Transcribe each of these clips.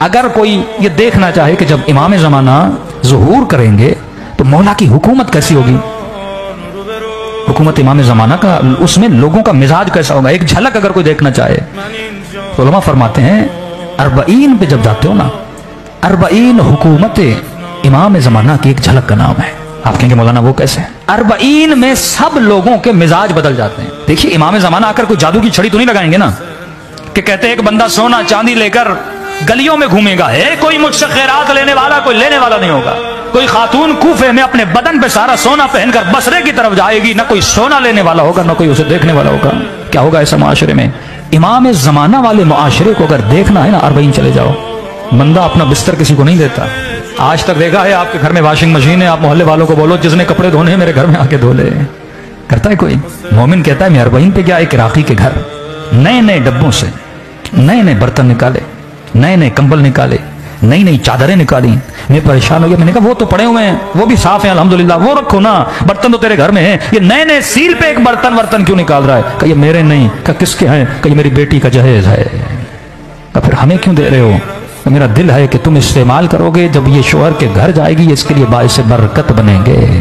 اگر کوئی یہ دیکھنا چاہے کہ جب امام زمانہ ظہور کریں گے تو مولا کی حکومت کیسی ہوگی، حکومت امام زمانہ کا، اس میں لوگوں کا مزاج کیسا ہوگا، ایک جھلک اگر کوئی دیکھنا چاہے تو علماء فرماتے ہیں 40 پہ جب جاتے ہو نا، 40 حکومت امام زمانہ کی ایک جھلک کا نام ہے۔ آپ کہیں گے مولانا وہ کیسے ہیں؟ 40 میں سب لوگوں کے مزاج بدل جاتے ہیں۔ دیکھیے امام زمانہ آ کر کوئی جادو کی چھڑی تو نہیں لگائیں گے نا کہ کہتے ہیں ایک بندہ سونا چاندی لے کر گلیوں میں گھومے گا، کوئی مجھ سے خیرات لینے والا کوئی لینے والا نہیں ہوگا۔ کوئی خاتون کوفے میں اپنے بدن پہ سارا سونا پہن کر بصرے کی طرف جائے گی، نہ کوئی سونا لینے والا ہوگا نہ کوئی اسے دیکھنے والا ہوگا۔ کیا ہوگا ایسا معاشرے میں؟ امام زمانہ والے معاشرے کو اگر دیکھنا ہے نا 40 چلے جاؤ، بندہ اپنا بستر کسی کو نہیں دیتا۔ آج تک دیکھا ہے آپ کے گھر میں واشنگ مشین ہے، آپ محلے والوں کو بولو جس نے کپڑے دھونے ہیں میرے گھر میں آ کے دھو لے، کرتا ہے کوئی؟ مومن کہتا ہے میں 40 پہ گیا ایک عراقی کے گھر، نئے نئے ڈبوں سے نئے نئے برتن نکالے، نئے نئے کمبل نکالے، نئی نئی چادریں نکالی۔ میں پریشان ہو گیا، میں نے کہا وہ تو پڑے ہوئے ہیں، وہ بھی صاف ہیں الحمدللہ، وہ رکھو نا، برتن تو تیرے گھر میں ہیں، یہ نئے نئے سیل پہ ایک برتن کیوں نکال رہا ہے؟ کہ یہ میرے نہیں۔ کہ کس کے ہیں؟ کہ یہ میری بیٹی کا جہیز ہے۔ کہ پھر ہمیں کیوں دے رہے ہو؟ کہ میرا دل ہے کہ تم استعمال کرو گے، جب یہ شوہر کے گھر جائے گی اس کے لیے باعث برکت بنیں گے۔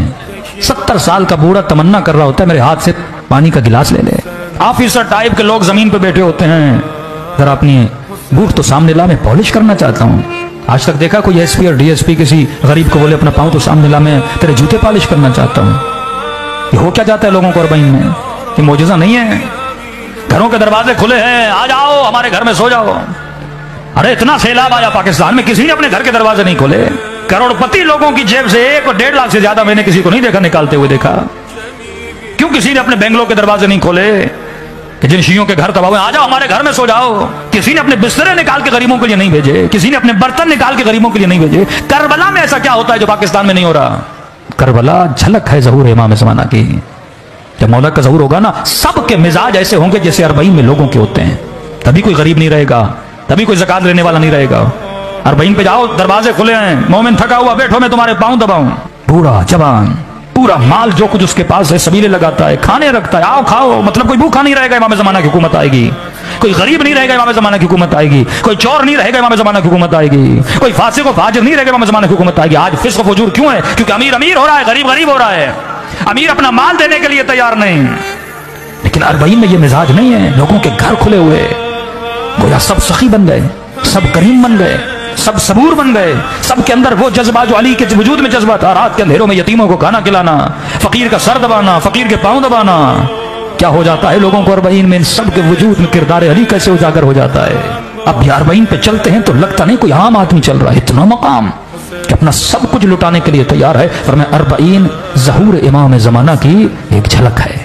70 سال کا بوڑھا تمنا کر رہا ہوتا ہے میرے ہاتھ سے پانی کا گلاس لے لے۔ آفیسر ٹائپ کے لوگ زمین پہ بیٹھے ہوتے ہیں، ذرا اپنی بوٹ تو سامنے لا، میں پالش کرنا چاہتا ہوں۔ آج تک دیکھا کوئی ایس پی اور ڈی ایس پی کسی غریب کو بولے اپنا پاؤں تو سامنے لا، میں تیرے جوتے پالش کرنا چاہتا ہوں؟ یہ ہو کیا جاتا ہے لوگوں کو 40 میں؟ یہ معجزہ نہیں ہے؟ گھروں کے دروازے کھلے ہیں، آ جاؤ ہمارے گھر میں سو جاؤ۔ ارے اتنا سیلاب آیا پاکستان میں، کسی نے اپنے گھر کے دروازے نہیں کھولے۔ کروڑ پتی لوگوں کی جیب سے 1 اور 1.5 لاکھ سے زیادہ میں نے کسی کو نہیں دیکھا نکالتے ہوئے دیکھا۔ کیوں کسی نے اپنے بنگلوں کے دروازے نہیں کھولے کہ جن شیعوں کے گھر تباہ ہوئے آ جاؤ ہمارے گھر میں سو جاؤ؟ کسی نے اپنے بسترے نکال کے غریبوں کے لیے نہیں بھیجے، کسی نے اپنے برتن نکال کے غریبوں کے لیے نہیں بھیجے۔ کربلا میں ایسا کیا ہوتا ہے جو پاکستان میں نہیں ہو رہا؟ کربلا جھلک ہے ظہور امام زمانہ کی۔ جب مولا کا ظہور ہوگا نا، سب کے مزاج ایسے ہوں گے جیسے 40 میں لوگوں کے ہوتے ہیں۔ تبھی کوئی غریب نہیں رہے گا، تبھی کوئی زکات لینے والا نہیں رہے گا۔ 40 پہ جاؤ، دروازے کھلے ہیں، مومن تھکا ہوا بیٹھو میں تمہارے پاؤں دباؤں، بوڑھا جوان پورا مال جو کچھ اس کے پاس ہے سبیلے لگاتا ہے، کھانے رکھتا ہے، آؤ کھاؤ، مطلب کوئی بھوکا نہیں رہے گا امام زمانہ کی حکومت آئے گی۔ کوئی غریب نہیں رہے گا امام زمانہ کی حکومت آئے گی۔ کوئی چور نہیں رہے گا امام زمانہ کی حکومت آئے گی۔ کوئی فاسق و فاجر نہیں رہے گا امام زمانہ کی حکومت آئے گی۔ آج فسق و فجور کیوں ہے؟ کیونکہ امیر امیر ہو رہا ہے، غریب غریب ہو رہا ہے۔ امیر اپنا مال دینے کے لیے تیار نہیں، لیکن 40 میں یہ مزاج نہیں ہے۔ لوگوں کے گھر کھلے ہوئے، گویا سب سخی بن گئے، سب کریم بن گئے، سب صبور بن گئے، سب کے اندر وہ جذبہ جو علی کے وجود میں جذبہ تھا، رات کے اندھیروں میں یتیموں کو کھانا کھلانا، فقیر کا سر دبانا، فقیر کے پاؤں دبانا۔ کیا ہو جاتا ہے لوگوں کو 40 میں؟ ان سب کے وجود میں کردار علی کیسے اجاگر ہو جاتا ہے؟ اب بھی 40 پہ چلتے ہیں تو لگتا نہیں کوئی عام آدمی چل رہا ہے، اتنا مقام کہ اپنا سب کچھ لٹانے کے لیے تیار ہے۔ فرمایا 40 ظہور امام زمانہ کی ایک جھلک ہے۔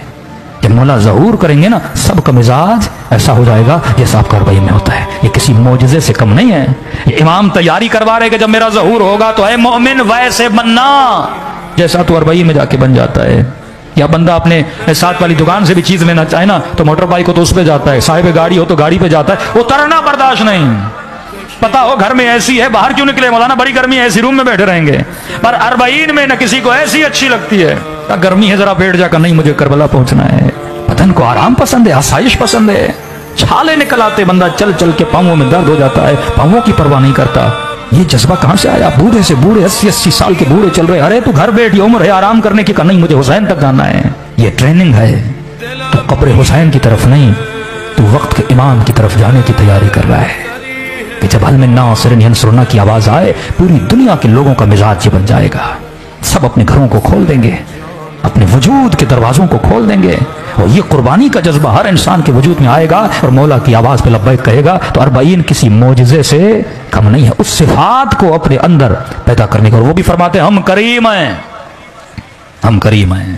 جب مولا ظہور کریں گے نا، سب کا مزاج ایسا ہو جائے گا جیسا آپ کا 40 میں ہوتا ہے۔ یہ کسی معجزے سے کم نہیں ہے، یہ امام تیاری کروا رہے کہ جب میرا ظہور ہوگا تو اے مومن ویسے بننا جیسا تو 40 میں جا کے بن جاتا ہے۔ یا بندہ اپنے ساتھ والی دکان سے بھی چیز لینا چاہے نا تو موٹر بائک ہو تو اس پہ جاتا ہے، صاحب گاڑی ہو تو گاڑی پہ جاتا ہے، اترنا برداشت نہیں۔ پتا ہو گھر میں ایسی ہے، باہر کیوں نکلے مولانا، بڑی گرمی ہے، ایسی روم میں بیٹھے رہیں گے۔ پر 40 میں نہ کسی کو ایسی اچھی لگتی ہے، گرمی ہے ذرا بیٹھ جا کر، نہیں مجھے کربلا پہنچنا ہے۔ بدن کو آرام پسند ہے، آسائش پسند ہے۔ چھالے نکل آتے، بندہ چل چل کے پاؤں میں درد ہو جاتا ہے، پاؤں کی پرواہ نہیں کرتا۔ یہ جذبہ کہاں سے آیا؟ بوڑھے سے بوڑھے 80 سال کے بوڑھے چل رہے، ارے تو گھر بیٹھ، یہ عمر ہے آرام کرنے کی، نہیں مجھے حسین تک جانا ہے۔ یہ ٹریننگ ہے، تو قبر حسین کی طرف نہیں، تو وقت کے امام کی طرف جانے کی تیاری کر رہا ہے کہ جب حل من ناصر ینصرنا کی آواز آئے، پوری دنیا کے لوگوں کا مزاج یہ بن جائے گا۔ سب اپنے گھروں کو کھول دیں گے، اپنے وجود کے دروازوں کو کھول دیں گے، اور یہ قربانی کا جذبہ ہر انسان کے وجود میں آئے گا، اور مولا کی آواز پہ لبیک کہے گا۔ تو 40 کسی معجزے سے کم نہیں ہے، اس صفات کو اپنے اندر پیدا کرنے کا۔ اور وہ بھی فرماتے ہیں ہم کریم ہیں، ہم کریم ہیں۔